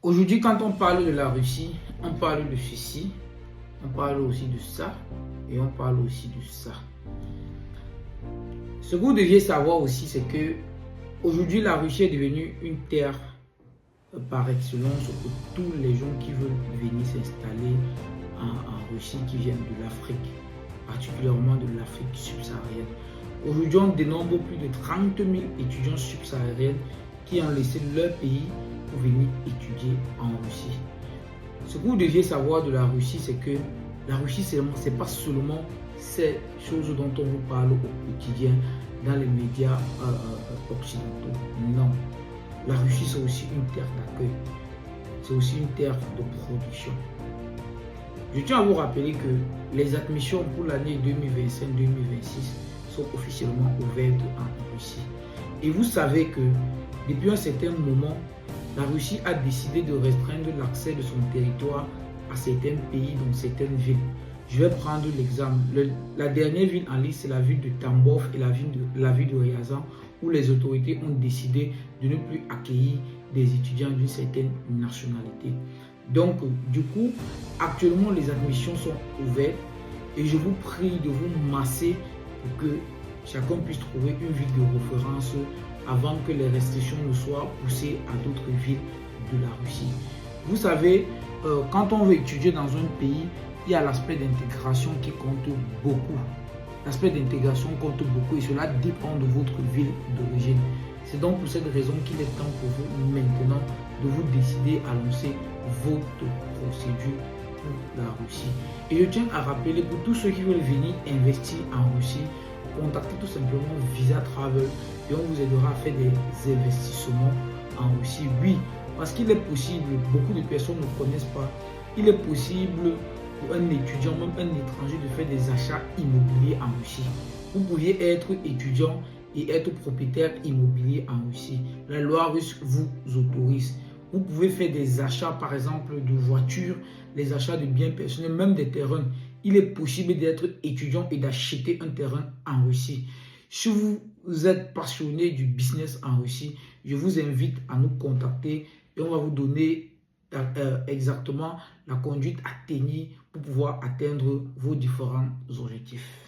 Aujourd'hui, quand on parle de la Russie, on parle de ceci, on parle aussi de ça, et on parle aussi de ça. Ce que vous deviez savoir aussi, c'est que aujourd'hui, la Russie est devenue une terre par excellence pour tous les gens qui veulent venir s'installer en Russie, qui viennent de l'Afrique, particulièrement de l'Afrique subsaharienne. Aujourd'hui, on dénombre plus de 30 000 étudiants subsahariens qui ont laissé leur pays pour venir étudier en Russie. Ce que vous deviez savoir de la Russie, c'est que la Russie, ce n'est pas seulement ces choses dont on vous parle au quotidien dans les médias occidentaux. Non. La Russie, c'est aussi une terre d'accueil. C'est aussi une terre de production. Je tiens à vous rappeler que les admissions pour l'année 2025-2026 sont officiellement ouvertes en Russie. Et vous savez que depuis un certain moment, la Russie a décidé de restreindre l'accès de son territoire à certains pays, dans certaines villes. Je vais prendre l'exemple. La dernière ville en liste, c'est la ville de Tambov et la ville de Ryazan, où les autorités ont décidé de ne plus accueillir des étudiants d'une certaine nationalité. Donc, du coup, actuellement, les admissions sont ouvertes et je vous prie de vous masser pour que chacun puisse trouver une ville de référence avant que les restrictions ne soient poussées à d'autres villes de la Russie. Vous savez, quand on veut étudier dans un pays, il y a l'aspect d'intégration qui compte beaucoup. L'aspect d'intégration compte beaucoup et cela dépend de votre ville d'origine. C'est donc pour cette raison qu'il est temps pour vous maintenant de vous décider à lancer votre procédure pour la Russie. Et je tiens à rappeler pour tous ceux qui veulent venir investir en Russie, contactez tout simplement Visa Travel et on vous aidera à faire des investissements en Russie. Oui, parce qu'il est possible, beaucoup de personnes ne connaissent pas, il est possible pour un étudiant, même un étranger, de faire des achats immobiliers en Russie. Vous pourriez être étudiant et être propriétaire immobilier en Russie. La loi russe vous autorise. Vous pouvez faire des achats, par exemple, de voitures, des achats de biens personnels, même des terrains. Il est possible d'être étudiant et d'acheter un terrain en Russie. Si vous êtes passionné du business en Russie, je vous invite à nous contacter et on va vous donner exactement la conduite à tenir pour pouvoir atteindre vos différents objectifs.